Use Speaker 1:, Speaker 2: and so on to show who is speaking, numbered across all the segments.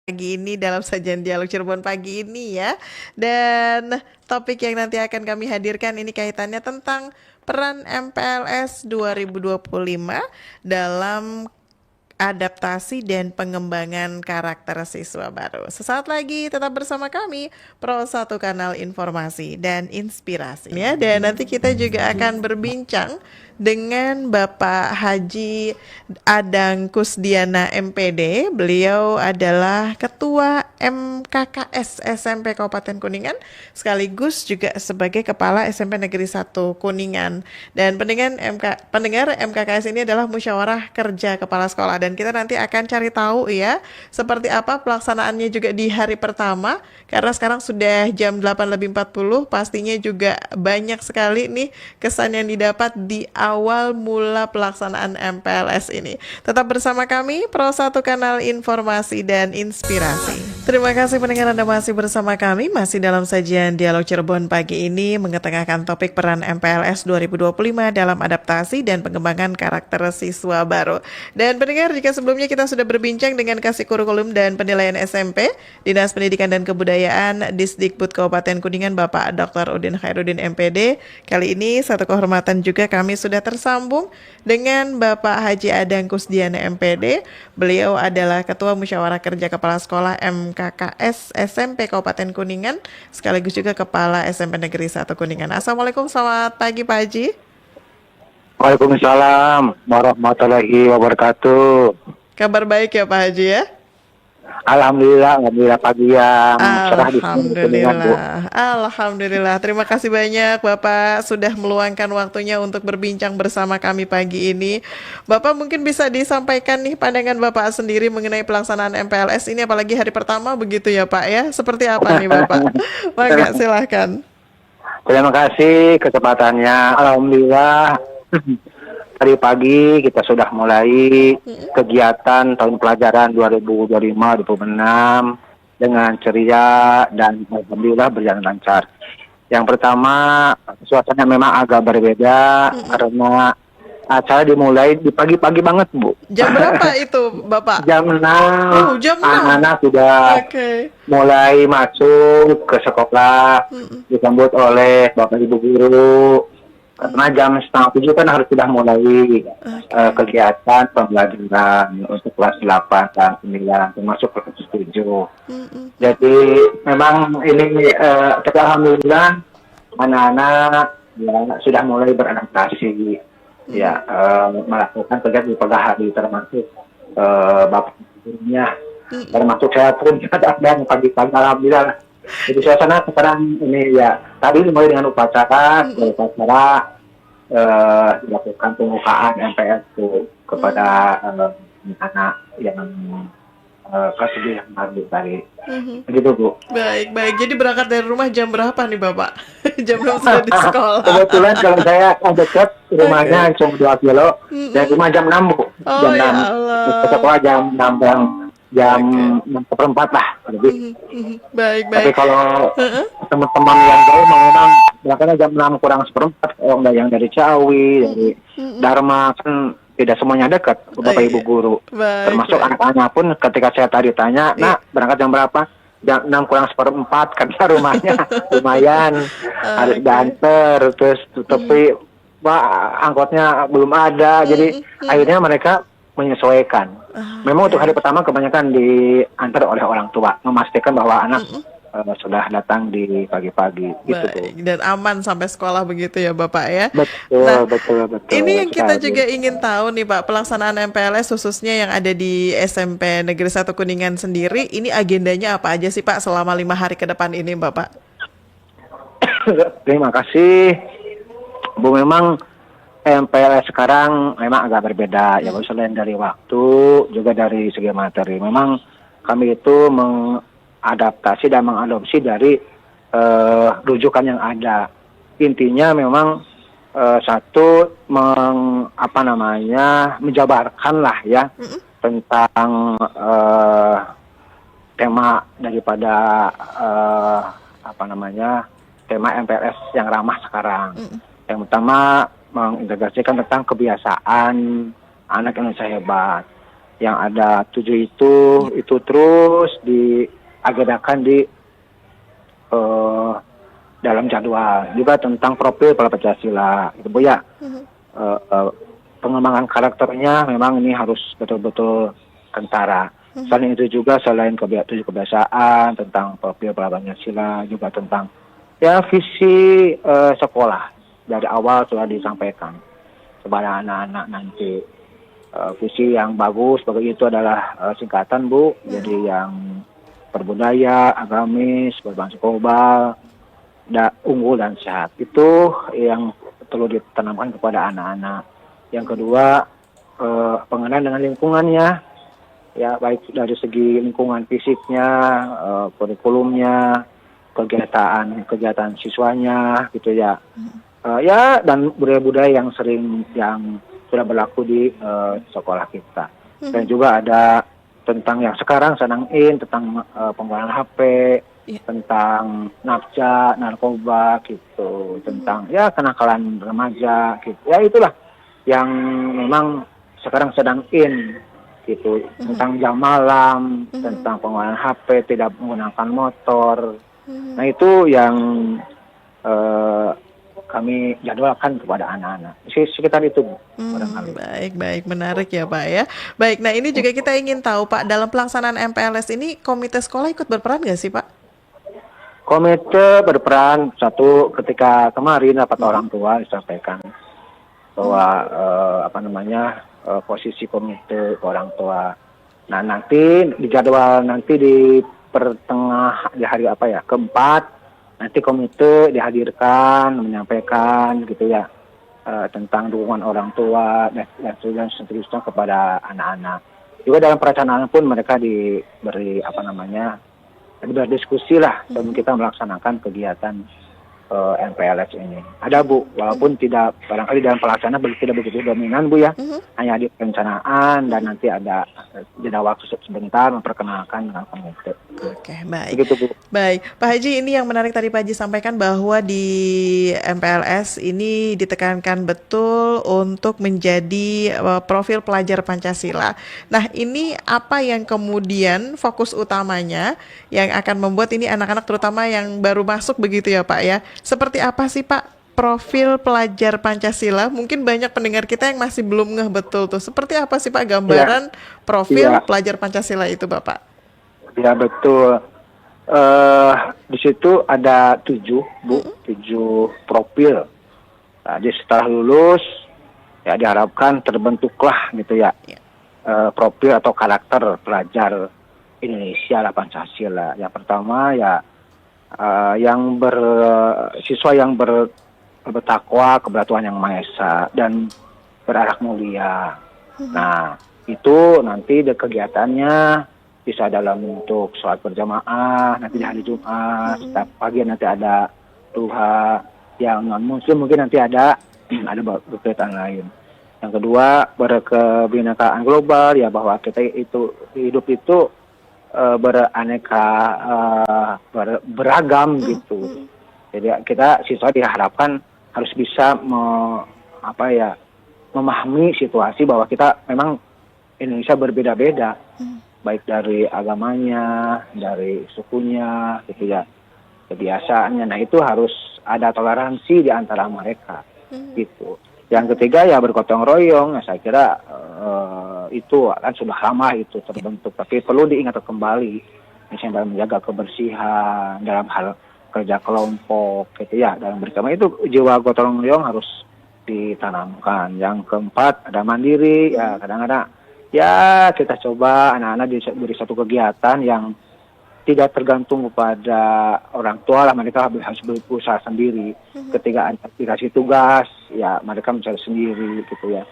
Speaker 1: pagi ini dalam sajian dialog Cirebon pagi ini ya. Dan topik yang nanti akan kami hadirkan ini kaitannya tentang peran MPLS 2025 dalam adaptasi dan pengembangan karakter siswa baru. Sesaat lagi tetap bersama kami Pro 1 Kanal Informasi dan Inspirasi ya. Dan nanti kita juga akan berbincang dengan Bapak Haji Adang Kusdiana MPD. Beliau adalah Ketua MKKS SMP Kabupaten Kuningan sekaligus juga sebagai Kepala SMP Negeri 1 Kuningan. Dan pendengar MKKS ini adalah musyawarah kerja kepala sekolah, dan kita nanti akan cari tahu ya seperti apa pelaksanaannya juga di hari pertama, karena sekarang sudah jam 8:40, pastinya juga banyak sekali nih kesan yang didapat di awal mula pelaksanaan MPLS ini. Tetap bersama kami Pro 1 Kanal Informasi dan Inspirasi. Terima kasih pendengar, Anda masih bersama kami, masih dalam sajian Dialog Cirebon pagi ini mengetengahkan topik peran MPLS 2025 dalam adaptasi dan pengembangan karakter siswa baru. Dan pendengar, jika sebelumnya kita sudah berbincang dengan Kasih Kurikulum dan Penilaian SMP Dinas Pendidikan dan Kebudayaan Disdikbud Kabupaten Kuningan Bapak Dr. Udin Khairuddin MPD, kali ini satu kehormatan juga kami sudah tersambung dengan Bapak Haji Adang Kusdiana MPD. Beliau adalah Ketua Musyawarah Kerja Kepala Sekolah MKKS SMP Kabupaten Kuningan sekaligus juga Kepala SMP Negeri 1 Kuningan. Assalamualaikum, selamat pagi Pak Haji.
Speaker 2: Waalaikumsalam warahmatullahi wabarakatuh.
Speaker 1: Kabar baik ya Pak Haji ya?
Speaker 2: Alhamdulillah pagi yang cerah di sini Kuningan, Bu.
Speaker 1: Alhamdulillah. Terima kasih banyak Bapak sudah meluangkan waktunya untuk berbincang bersama kami pagi ini. Bapak mungkin bisa disampaikan nih pandangan Bapak sendiri mengenai pelaksanaan MPLS ini, apalagi hari pertama begitu ya Pak ya. Seperti apa nih Bapak? Mangga silahkan.
Speaker 2: Terima kasih kesempatannya. Alhamdulillah tadi pagi kita sudah mulai kegiatan tahun pelajaran 2025-2026 dengan ceria dan alhamdulillah berjalan lancar. Yang pertama, suasana memang agak berbeda karena acara dimulai di pagi-pagi banget, Bu.
Speaker 1: Jam berapa itu Bapak?
Speaker 2: Jam 6.
Speaker 1: Oh, jam 6.
Speaker 2: Anak-anak sudah mulai masuk ke sekolah, disambut oleh Bapak Ibu guru. Karena jam 6:30 kan harus sudah mulai kegiatan pembelajaran untuk kelas 8 dan 9, termasuk kelas 7. Jadi memang ini kita alhamdulillah anak-anak ya, sudah mulai beradaptasi ya, melakukan kegiatan di pagi hari, termasuk bapak gurunya, termasuk saya pun dan pagi-pagi alhamdulillah. Jadi suasana sekarang ini ya, tadi dimulai dengan upacara dilakukan pembukaan MPLS kepada anak yang kelas 7 yang baru tadi. Begitu, Bu.
Speaker 1: Baik. Jadi berangkat dari rumah jam berapa nih Bapak? Jam 6 sudah di sekolah.
Speaker 2: Kebetulan kalau saya dekat rumahnya cuma 2 kilo, dari rumah jam 6, Bu. Jam 6. Ke sekolah jam 6 jam 6:04 lah lebih.
Speaker 1: Baik.
Speaker 2: Tapi kalau teman-teman yang jauh memang berangkatnya jam 6 kurang 1/4, yang dari Ciawi, dari Dharma, kan tidak semuanya dekat, Bapak Ibu guru. Termasuk anak-anak pun ketika saya tadi tanya, "Nak, berangkat jam berapa?" Jam 6 kurang 1/4, karena rumahnya lumayan harus diantar, terus tapi angkotnya belum ada, jadi akhirnya mereka menyesuaikan. Memang untuk hari pertama kebanyakan diantar oleh orang tua, memastikan bahwa anak sudah datang di pagi-pagi gitu, Bu.
Speaker 1: Dan aman sampai sekolah begitu ya Bapak ya.
Speaker 2: Betul.
Speaker 1: Ini yang kita juga ingin tahu nih Pak, pelaksanaan MPLS khususnya yang ada di SMP Negeri 1 Kuningan sendiri, ini agendanya apa aja sih Pak selama 5 hari ke depan ini Bapak?
Speaker 2: Terima kasih, Bu. Memang MPLS sekarang memang agak berbeda ya, selain dari waktu juga dari segi materi. Memang kami itu mengadaptasi dan mengadopsi dari rujukan yang ada. Intinya memang satu menjabarkan lah ya tentang tema daripada tema MPLS yang ramah sekarang. Yang pertama mengintegrasikan tentang kebiasaan anak Indonesia hebat. yang ada 7 itu terus diagendakan di dalam jadwal. Juga tentang profil pela Pancasila, itu Bu ya. Pengembangan karakternya memang ini harus betul-betul kentara. Selain itu juga selain 7 kebiasaan tentang profil pela Pancasila, juga tentang ya visi sekolah dari awal sudah disampaikan kepada anak-anak nanti. Visi yang bagus bagi itu adalah singkatan Bu, jadi yang berbudaya, agamis, berbangsa global, unggul dan sehat. Itu yang perlu ditanamkan kepada anak-anak. Yang kedua, pengenalan dengan lingkungannya, ya baik dari segi lingkungan fisiknya, kurikulumnya, kegiatan siswanya, gitu ya. Ya dan budaya-budaya yang sudah berlaku di sekolah kita. Dan juga ada tentang yang sekarang sedang tentang penggunaan HP, tentang nafsa, narkoba gitu, tentang ya kenakalan remaja gitu. Ya itulah yang memang sekarang sedang gitu, tentang jam malam, tentang penggunaan HP, tidak menggunakan motor. Nah itu yang kami jadwalkan kepada anak-anak. Sekitar itu, barangkali.
Speaker 1: Baik, menarik ya Pak ya. Baik, nah ini juga kita ingin tahu Pak, dalam pelaksanaan MPLS ini komite sekolah ikut berperan nggak sih Pak?
Speaker 2: Komite berperan ketika kemarin rapat orang tua disampaikan bahwa posisi komite orang tua. Nah nanti dijadwal nanti di di hari keempat. Nanti komite dihadirkan, menyampaikan gitu ya tentang dukungan orang tua dan seterusnya kepada anak-anak. Juga dalam perencanaan pun mereka diberi berdiskusi lah sebelum kita melaksanakan kegiatan MPLS ini. Ada Bu, walaupun tidak barangkali dalam pelaksanaan tidak begitu dominan Bu ya, hanya di perencanaan dan nanti ada jeda waktu sebentar memperkenalkan dengan komite.
Speaker 1: Oke, baik.
Speaker 2: Begitu Bu.
Speaker 1: Baik, Pak Haji, ini yang menarik tadi Pak Haji sampaikan bahwa di MPLS ini ditekankan betul untuk menjadi profil pelajar Pancasila. Nah, ini apa yang kemudian fokus utamanya yang akan membuat ini anak-anak terutama yang baru masuk begitu ya Pak ya? Seperti apa sih Pak profil pelajar Pancasila? Mungkin banyak pendengar kita yang masih belum ngeh betul tuh. Seperti apa sih Pak gambaran profil pelajar Pancasila itu Bapak?
Speaker 2: Ya betul. Di situ ada 7 Bu, 7 profil. Jadi setelah lulus ya diharapkan terbentuklah gitu ya profil atau karakter pelajar Indonesia lah Pancasila. Yang pertama ya siswa yang bertakwa kepada Tuhan Yang Maha Esa dan berakhlak mulia. Nah itu nanti kegiatannya bisa dalam bentuk sholat berjamaah nanti di hari Jumat, setiap pagi nanti ada duha, yang non muslim mungkin nanti ada berkaitan lain. Yang kedua berkebinekaan global ya, bahwa kita itu hidup itu beraneka beragam gitu. Jadi kita siswa diharapkan harus bisa memahami situasi bahwa kita memang Indonesia berbeda-beda, baik dari agamanya, dari sukunya, gitu ya, kebiasaannya. Nah itu harus ada toleransi di antara mereka, gitu. Yang ketiga ya bergotong royong. Saya kira itu kan sudah lama itu terbentuk, tapi perlu diingat kembali, misalnya dalam menjaga kebersihan, dalam hal kerja kelompok, gitu ya, dalam bersama itu jiwa gotong royong harus ditanamkan. Yang keempat ada mandiri, ya kadang-kadang ya kita coba anak-anak diberi satu kegiatan yang tidak tergantung kepada orang tua lah, mereka harus berusaha sendiri. Ketika dikasih tugas, ya mereka mencari sendiri gitu ya.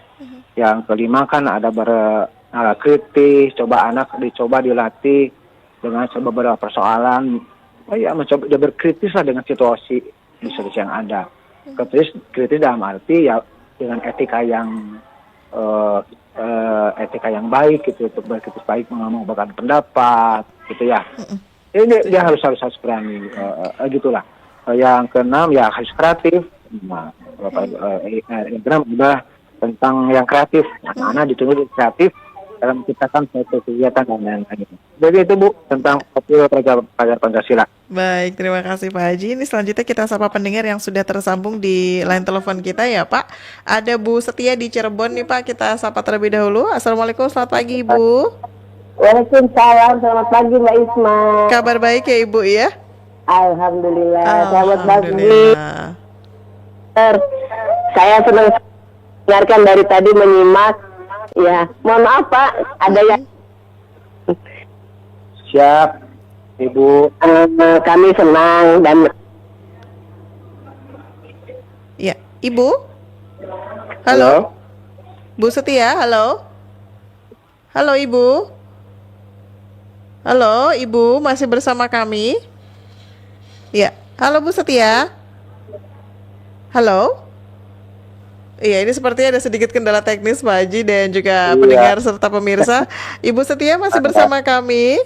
Speaker 2: Yang kelima kan ada bernalar kritis, dicoba dilatih dengan beberapa persoalan, ya mencoba dia berkritis lah dengan situasi yang ada. Kritis dalam arti ya dengan etika yang baik gitu, untuk berkritis baik, mengungkapkan pendapat gitu ya. Ini dia harus berani gitulah. Yang keenam ya harus kreatif. Nah, yang keenam juga tentang yang kreatif. Anak-anak dituntut kreatif dalam menciptakan suatu kegiatan dan lain-lain. Jadi itu Bu tentang profil pelajar Pancasila.
Speaker 1: Baik, terima kasih Pak Haji. Ini selanjutnya kita sapa pendengar yang sudah tersambung di line telepon kita ya Pak. Ada Bu Setia di Cirebon nih Pak, kita sapa terlebih dahulu. Assalamualaikum, selamat pagi Ibu.
Speaker 3: Waalaikumsalam, selamat pagi Mbak Isma.
Speaker 1: Kabar baik ya Ibu ya?
Speaker 3: Alhamdulillah, selamat pagi.
Speaker 1: Alhamdulillah.
Speaker 3: Saya senang dengarkan dari tadi menyimak. Ya, mohon maaf Pak, ada yang
Speaker 2: Siap, Ibu.
Speaker 3: kami senang dan
Speaker 1: Ya, Ibu. Halo. Bu Setia, halo. Halo Ibu. Halo Ibu, masih bersama kami? Ya, halo Bu Setia. Halo. Iya, ini sepertinya ada sedikit kendala teknis Pak Haji dan juga pendengar serta pemirsa. Ibu Setia masih bersama kami?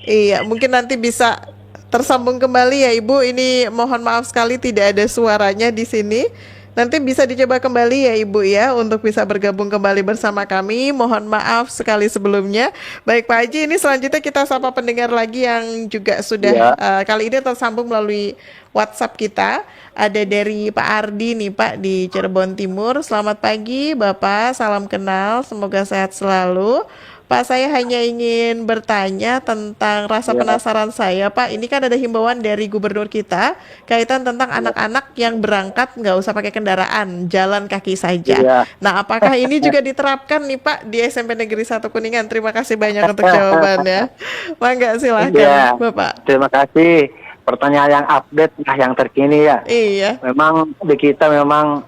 Speaker 1: Iya, mungkin nanti bisa tersambung kembali ya Ibu. Ini mohon maaf sekali tidak ada suaranya di sini. Nanti bisa dicoba kembali ya Ibu ya untuk bisa bergabung kembali bersama kami. Mohon maaf sekali sebelumnya. Baik Pak Haji, ini selanjutnya kita sapa pendengar lagi yang juga sudah kali ini tersambung melalui WhatsApp kita. Ada dari Pak Ardi nih Pak di Cirebon Timur. Selamat pagi Bapak, salam kenal, semoga sehat selalu. Pak, saya hanya ingin bertanya tentang rasa penasaran saya, Pak. Ini kan ada himbauan dari gubernur kita kaitan tentang anak-anak yang berangkat nggak usah pakai kendaraan, jalan kaki saja. Nah, apakah ini juga diterapkan nih Pak di SMP Negeri 1 Kuningan? Terima kasih banyak untuk jawabannya. Mangga silahkan Bapak.
Speaker 2: Terima kasih. Pertanyaan yang update, yang terkini ya.
Speaker 1: Iya.
Speaker 2: Memang di kita memang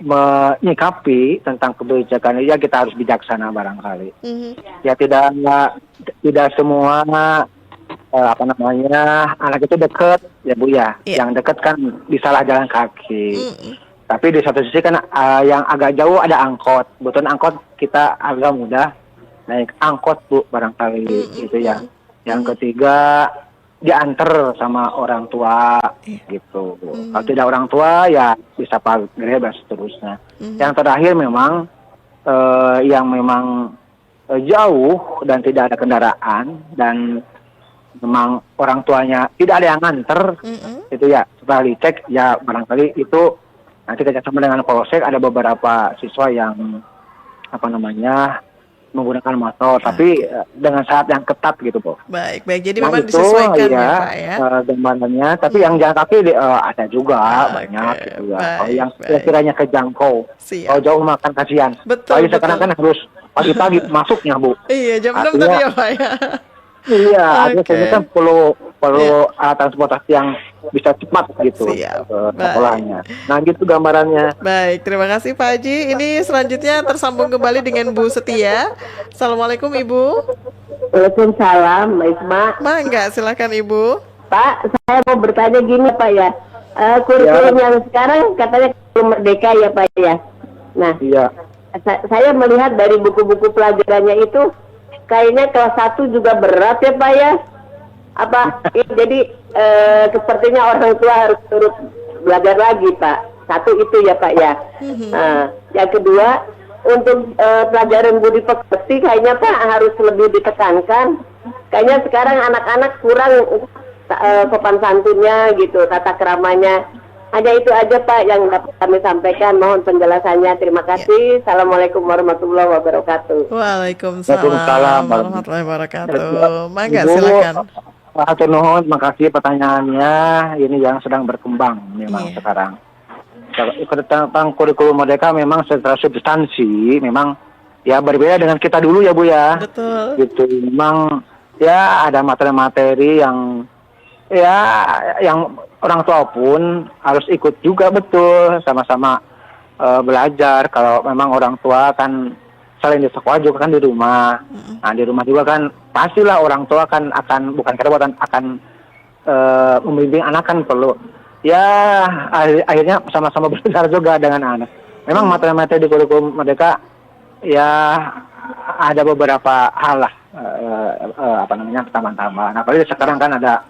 Speaker 2: menyikapi tentang kebijakan ya kita harus bijaksana barangkali. Ya tidak semua apa namanya anak itu dekat ya Bu ya. Yang dekat kan bisalah jalan kaki. Tapi di satu sisi kan yang agak jauh ada angkot. Betul angkot kita agak mudah naik angkot Bu barangkali gitu ya. Yang ketiga diantar sama orang tua gitu. Kalau tidak orang tua ya bisa pagar dan seterusnya. Yang terakhir memang yang memang jauh dan tidak ada kendaraan dan memang orang tuanya tidak ada yang nganter itu ya setelah dicek ya barangkali itu nanti kerjasama dengan Polsek ada beberapa siswa yang apa namanya menggunakan motor, tapi dengan syarat yang ketat gitu, Bu.
Speaker 1: Baik, jadi memang disesuaikan ya, Pak ya.
Speaker 2: Gambarannya, tapi yang jalan kaki ada juga banyak gitu ya. Kalau yang kiranya kejangkau, kalau jauh makan kasihan.
Speaker 1: Betul.
Speaker 2: Sekarang kan harus pagi-pagi masuknya, Bu.
Speaker 1: Iya, jam 6 tadi ya, Pak ya.
Speaker 2: Iya, artinya kan perlu alat transportasi yang bisa cepat gitu sekolahnya. Nah gitu gambarannya.
Speaker 1: Baik, terima kasih Pak Haji. Ini selanjutnya tersambung kembali dengan Bu Setia. Assalamualaikum Ibu.
Speaker 3: Waalaikumsalam Mbak Isma.
Speaker 1: Mangga, silakan Ibu.
Speaker 3: Pak, saya mau bertanya gini Pak ya. Kurikulum yang sekarang katanya kurikulum merdeka ya Pak ya. Nah, saya melihat dari buku-buku pelajarannya itu kayaknya kelas 1 juga berat ya Pak ya. Jadi sepertinya orang tua harus turut belajar lagi Pak. Satu itu ya Pak ya. Yang kedua untuk pelajaran budi pekerti kayaknya Pak harus lebih ditekankan. Kayaknya sekarang anak-anak kurang sopan santunnya gitu, tata keramanya. Hanya itu aja Pak yang dapat kami sampaikan. Mohon penjelasannya. Terima kasih. Assalamualaikum warahmatullahi wabarakatuh.
Speaker 1: Waalaikumsalam warahmatullahi wabarakatuh. Mangga silakan.
Speaker 2: Hatur nuhun, terima kasih pertanyaannya. Ini yang sedang berkembang memang sekarang. Tentang kurikulum merdeka memang secara substansi memang ya berbeda dengan kita dulu ya Bu ya.
Speaker 1: Betul.
Speaker 2: Gitu memang ya ada materi-materi yang orang tua pun harus ikut juga betul sama-sama belajar. Kalau memang orang tua kan selain di sekolah juga kan di rumah. Nah di rumah juga kan pastilah orang tua kan akan bukan kerepotan akan membimbing anak kan perlu. Ya akhirnya sama-sama belajar juga dengan anak. Memang materi-materi di kurikulum merdeka ya ada beberapa hal lah tambahan-tambahan. Apalagi sekarang kan ada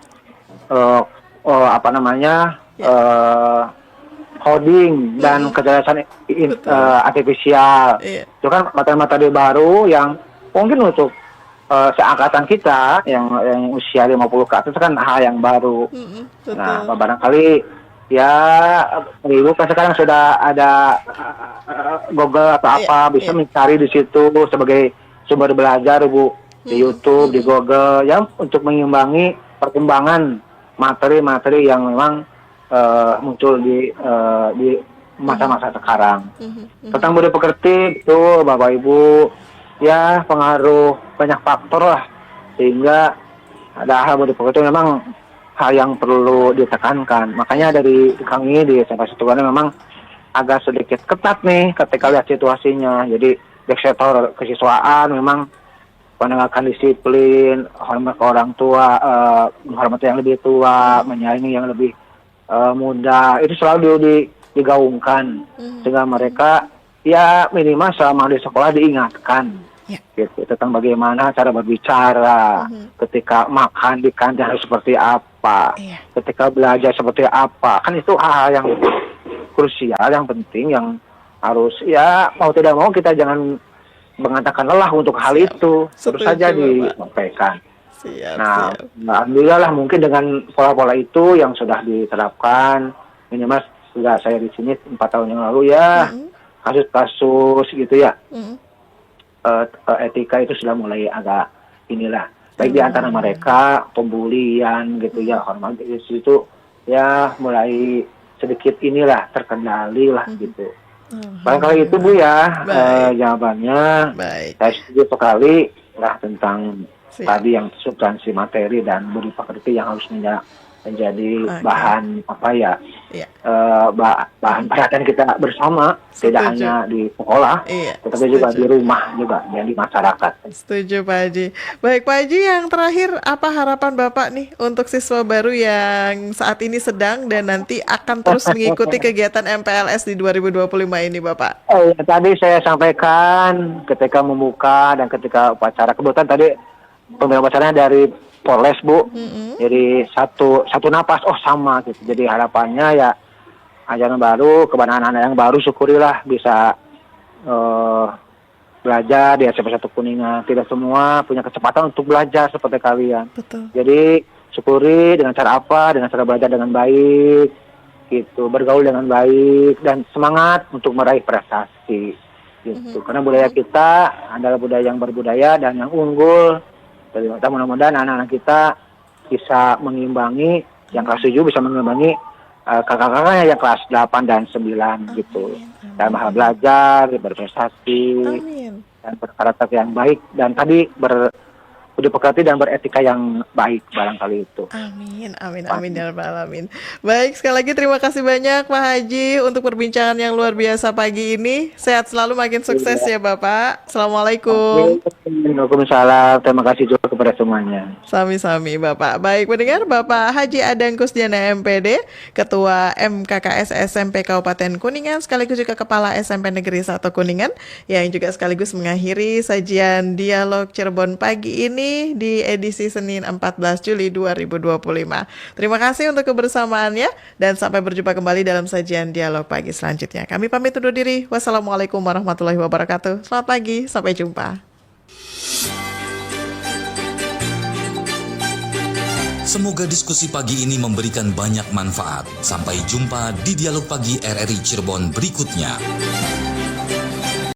Speaker 2: coding dan kecerdasan artifisial.
Speaker 1: Iya.
Speaker 2: Itu kan materi-materi baru yang mungkin untuk seangkatan kita yang usia 50 ke atas kan hal yang baru.
Speaker 1: Betul.
Speaker 2: Nah, barangkali ya ibu kan sekarang sudah ada Google atau apa bisa mencari di situ sebagai sumber belajar Bu, di YouTube, di Google ya, untuk mengimbangi perkembangan materi-materi yang memang muncul di masa-masa sekarang. Tentang budi pekerti itu Bapak Ibu ya pengaruh banyak faktor lah, sehingga ada hal budi pekerti memang hal yang perlu ditekankan. Makanya dari kami di SMP 1 memang agak sedikit ketat nih ketika lihat situasinya. Jadi di sektor kesiswaan memang penegakan disiplin, hormat ke orang tua, menghormati yang lebih tua, menyayangi yang lebih muda, itu selalu digaungkan sehingga mereka ya minimal selama di sekolah diingatkan gitu, tentang bagaimana cara berbicara, ketika makan di kantin harus seperti apa, ketika belajar seperti apa, kan itu hal yang krusial, yang penting, yang harus ya mau tidak mau kita jangan mengatakan lelah untuk hal itu, terus saja disampaikan. Nah, alhamdulillah lah mungkin dengan pola-pola itu yang sudah diterapkan, minimal sudah saya di sini 4 tahun yang lalu ya, kasus-kasus gitu ya, etika itu sudah mulai agak inilah, baik di antara mereka, pembulian gitu ya, hormat itu ya mulai sedikit inilah terkendali lah gitu. Barangkali itu Bu ya jawabannya. Saya setuju sekali lah tentang tadi yang substansi materi dan budi pekerti yang harus menjadi bahan apa ya, bahan perhatian kita bersama. Tidak hanya di sekolah, tetapi juga di rumah juga dan di masyarakat.
Speaker 1: Setuju Pak Haji. Baik Pak Haji, yang terakhir apa harapan Bapak nih untuk siswa baru yang saat ini sedang dan nanti akan terus mengikuti kegiatan MPLS di 2025 ini Bapak?
Speaker 2: Tadi saya sampaikan ketika membuka dan ketika upacara, kebetulan tadi pemberian upacaranya dari Polres Bu, jadi satu napas sama gitu. Jadi harapannya ya ajaran baru kepada anak-anak yang baru, syukurilah bisa belajar di SMP 1 Kuningan. Tidak semua punya kecepatan untuk belajar seperti kalian.
Speaker 1: Betul.
Speaker 2: Jadi syukuri dengan cara apa? Dengan cara belajar dengan baik, gitu, bergaul dengan baik dan semangat untuk meraih prestasi, gitu. Karena budaya kita adalah budaya yang berbudaya dan yang unggul. Jadi mudah-mudahan anak-anak kita bisa mengimbangi, yang kelas 7 bisa mengimbangi kakak-kakaknya yang kelas 8 dan 9 gitu. Dalam hal belajar, berprestasi, dan berkarakter yang baik, dan tadi budi pekerti dan beretika yang baik barangkali itu.
Speaker 1: Amin ya rabbal alamin. Baik, sekali lagi terima kasih banyak Pak Haji untuk perbincangan yang luar biasa pagi ini. Sehat selalu, makin sukses ya Bapak. Assalamualaikum.
Speaker 2: Waalaikumsalam. Terima kasih juga kepada semuanya.
Speaker 1: Sami-sami Bapak. Baik pendengar, Bapak Haji Adang Kusdiana MPD, Ketua MKKS SMP Kabupaten Kuningan, sekaligus juga Kepala SMP Negeri 1 Kuningan, yang juga sekaligus mengakhiri sajian Dialog Cirebon pagi ini di edisi Senin 14 Juli 2025. Terima kasih untuk kebersamaannya dan sampai berjumpa kembali dalam sajian Dialog pagi selanjutnya. Kami pamit undur diri. Wassalamualaikum warahmatullahi wabarakatuh. Selamat pagi, sampai jumpa.
Speaker 4: Semoga diskusi pagi ini memberikan banyak manfaat. Sampai jumpa di Dialog Pagi RRI Cirebon berikutnya.